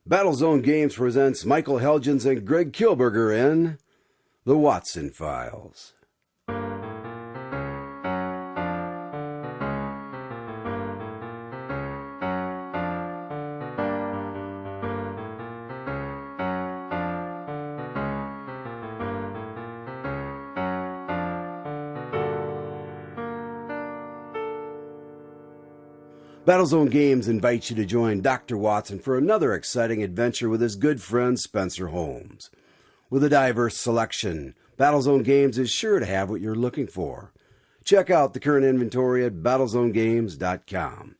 Battlezone Games presents Michael Helgens and Greg Kilberger in The Watson Files. Battlezone Games invites you to join Dr. Watson for another exciting adventure with his good friend Spencer Holmes. With a diverse selection, Battlezone Games is sure to have what you're looking for. Check out the current inventory at battlezonegames.com.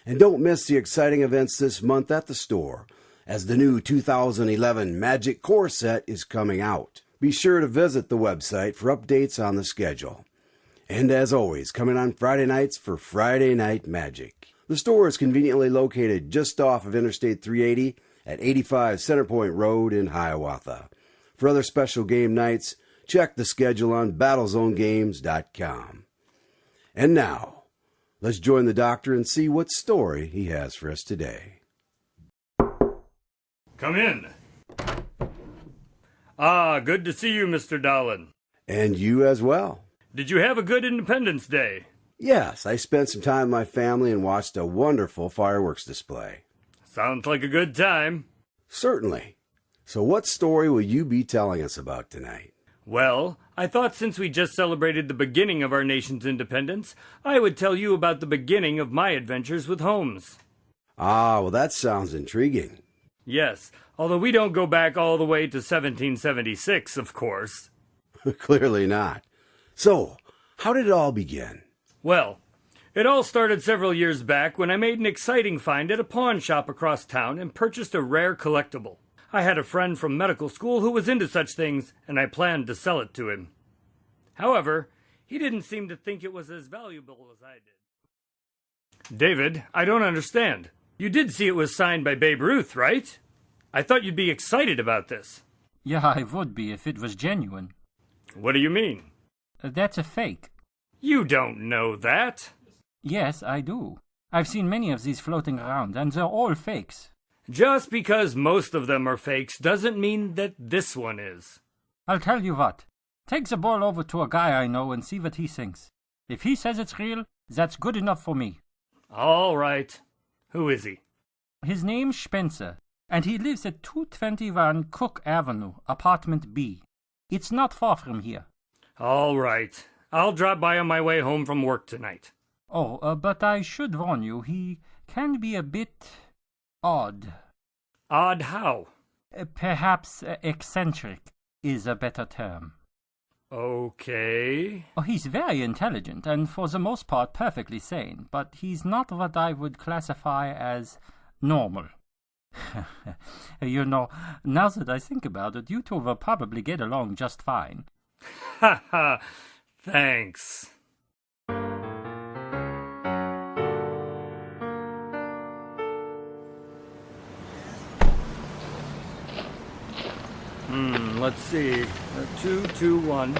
And don't miss the exciting events this month at the store, as the new 2011 Magic Core set is coming out. Be sure to visit the website for updates on the schedule. And as always, coming on Friday nights for Friday Night Magic. The store is conveniently located just off of Interstate 380 at 85 Centerpoint Road in Hiawatha. For other special game nights, check the schedule on battlezonegames.com. And now, let's join the doctor and see what story he has for us today. Come in. Good to see you, Mr. Dahlen. And you as well. Did you have a good Independence Day? Yes, I spent some time with my family and watched a wonderful fireworks display. Sounds like a good time. Certainly. So what story will you be telling us about tonight? Well, I thought since we just celebrated the beginning of our nation's independence, I would tell you about the beginning of my adventures with Holmes. Well, that sounds intriguing. Yes, although we don't go back all the way to 1776, of course. Clearly not. So, how did it all begin? Well, it all started several years back when I made an exciting find at a pawn shop across town and purchased a rare collectible. I had a friend from medical school who was into such things, and I planned to sell it to him. However, he didn't seem to think it was as valuable as I did. David, I don't understand. You did see it was signed by Babe Ruth, right? I thought you'd be excited about this. Yeah, I would be if it was genuine. What do you mean? That's a fake. You don't know that. Yes, I do. I've seen many of these floating around, and they're all fakes. Just because most of them are fakes doesn't mean that this one is. I'll tell you what. Take the ball over to a guy I know and see what he thinks. If he says it's real, that's good enough for me. All right. Who is he? His name's Spencer, and he lives at 221 Cook Avenue, apartment B. It's not far from here. All right. I'll drop by on my way home from work tonight. But I should warn you, he can be a bit odd. Odd how? Perhaps eccentric is a better term. Okay. He's very intelligent and for the most part perfectly sane, but he's not what I would classify as normal. You know, now that I think about it, you two will probably get along just fine. Ha ha. Thanks. Let's see. 221.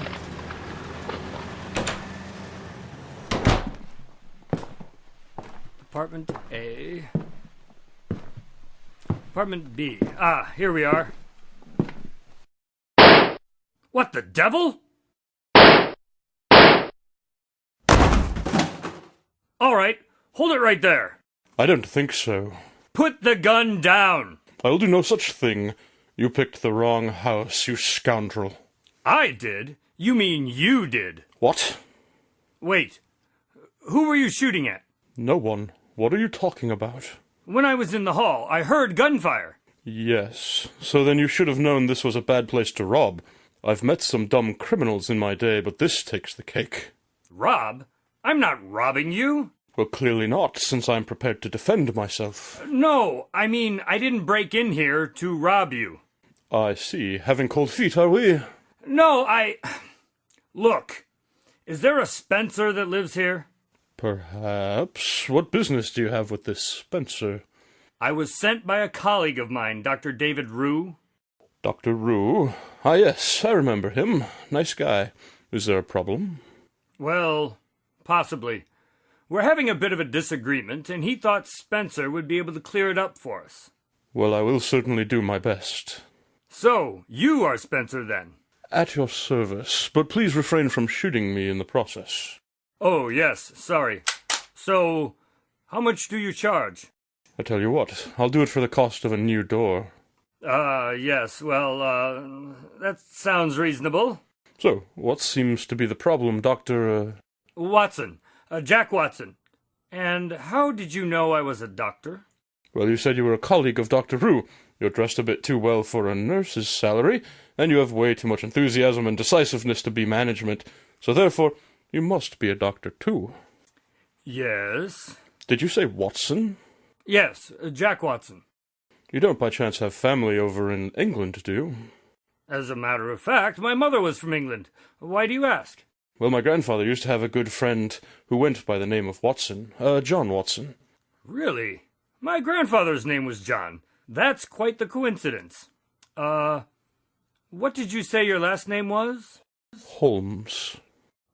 Apartment A. Apartment B. Here we are. What the devil? All right, hold it right there. I don't think so. Put the gun down. I'll do no such thing. You picked the wrong house, you scoundrel. I did? You mean you did? What? Wait, who were you shooting at? No one. What are you talking about? When I was in the hall, I heard gunfire. Yes, so then you should have known this was a bad place to rob. I've met some dumb criminals in my day, but this takes the cake. Rob? I'm not robbing you. Well, clearly not, since I'm prepared to defend myself. No, I mean, I didn't break in here to rob you. I see. Having cold feet, are we? No, Look, is there a Spencer that lives here? Perhaps. What business do you have with this Spencer? I was sent by a colleague of mine, Dr. David Rue. Dr. Rue? Ah, yes, I remember him. Nice guy. Is there a problem? Well, possibly. We're having a bit of a disagreement, and he thought Spencer would be able to clear it up for us. Well, I will certainly do my best. So, you are Spencer, then? At your service, but please refrain from shooting me in the process. Oh, yes, sorry. So, how much do you charge? I tell you what, I'll do it for the cost of a new door. Yes, well, that sounds reasonable. So, what seems to be the problem, Dr. Watson. Jack Watson. And how did you know I was a doctor? Well, you said you were a colleague of Dr. Rue. You're dressed a bit too well for a nurse's salary, and you have way too much enthusiasm and decisiveness to be management. So therefore, you must be a doctor too. Yes. Did you say Watson? Yes, Jack Watson. You don't by chance have family over in England, do you? As a matter of fact, my mother was from England. Why do you ask? Well, my grandfather used to have a good friend who went by the name of Watson, John Watson. Really? My grandfather's name was John. That's quite the coincidence. What did you say your last name was? Holmes.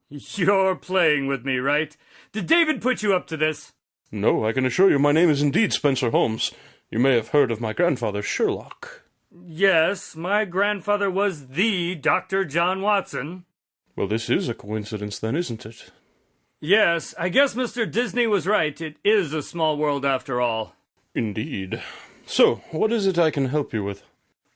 You're playing with me, right? Did David put you up to this? No, I can assure you my name is indeed Spencer Holmes. You may have heard of my grandfather, Sherlock. Yes, my grandfather was the Dr. John Watson. Well, this is a coincidence then, isn't it? Yes, I guess Mr. Disney was right. It is a small world after all. Indeed. So, what is it I can help you with?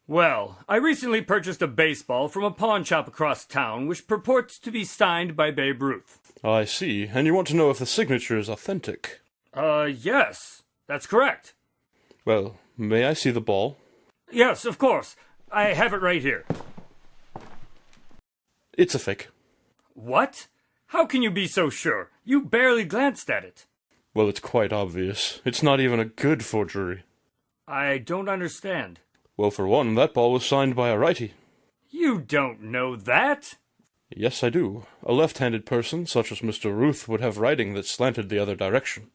Well, I recently purchased a baseball from a pawn shop across town which purports to be signed by Babe Ruth. I see, and you want to know if the signature is authentic. Yes, that's correct. Well, may I see the ball? Yes, of course. I have it right here. It's a fake. What? How can you be so sure? You barely glanced at it. Well, it's quite obvious. It's not even a good forgery. I don't understand. Well, for one, that ball was signed by a righty. You don't know that? Yes, I do. A left-handed person, such as Mr. Ruth, would have writing that slanted the other direction.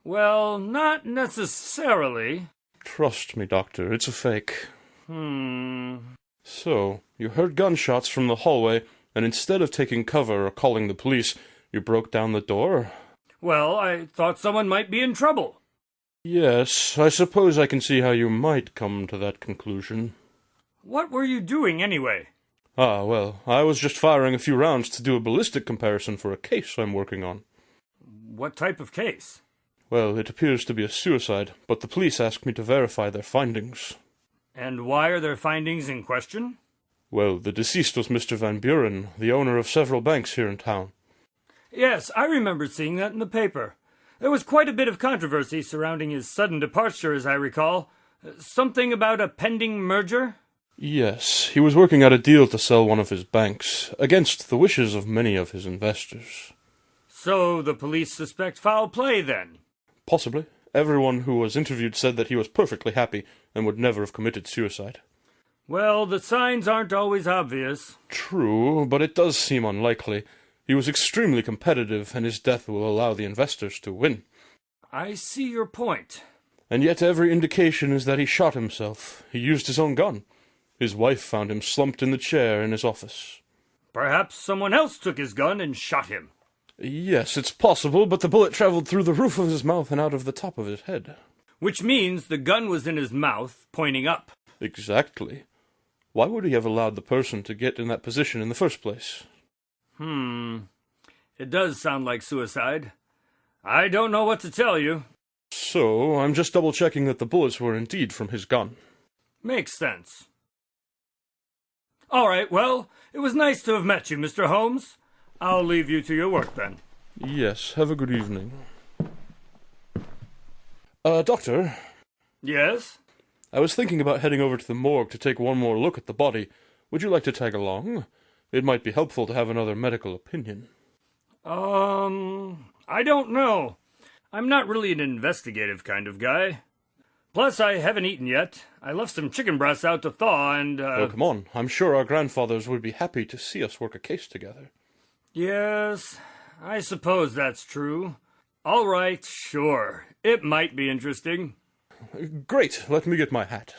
Well, not necessarily. Trust me, Doctor, it's a fake. So, you heard gunshots from the hallway, and instead of taking cover or calling the police, you broke down the door? Well, I thought someone might be in trouble. Yes, I suppose I can see how you might come to that conclusion. What were you doing anyway? Ah, well, I was just firing a few rounds to do a ballistic comparison for a case I'm working on. What type of case? Well, it appears to be a suicide, but the police asked me to verify their findings. And why are their findings in question? Well, the deceased was Mr. Van Buren, the owner of several banks here in town. Yes, I remember seeing that in the paper. There was quite a bit of controversy surrounding his sudden departure, as I recall. Something about a pending merger? Yes, he was working out a deal to sell one of his banks, against the wishes of many of his investors. So the police suspect foul play, then? Possibly. Everyone who was interviewed said that he was perfectly happy and would never have committed suicide. Well, the signs aren't always obvious. True, but it does seem unlikely. He was extremely competitive, and his death will allow the investors to win. I see your point. And yet every indication is that he shot himself. He used his own gun. His wife found him slumped in the chair in his office. Perhaps someone else took his gun and shot him. Yes, it's possible, but the bullet traveled through the roof of his mouth and out of the top of his head. Which means the gun was in his mouth, pointing up. Exactly. Why would he have allowed the person to get in that position in the first place? It does sound like suicide. I don't know what to tell you. So, I'm just double-checking that the bullets were indeed from his gun. Makes sense. All right, well, it was nice to have met you, Mr. Holmes. I'll leave you to your work, then. Yes, have a good evening. Doctor? Yes? I was thinking about heading over to the morgue to take one more look at the body. Would you like to tag along? It might be helpful to have another medical opinion. I don't know. I'm not really an investigative kind of guy. Plus, I haven't eaten yet. I left some chicken breasts out to thaw and, Oh, come on. I'm sure our grandfathers would be happy to see us work a case together. Yes, I suppose that's true. All right, sure. It might be interesting. Great. Let me get my hat.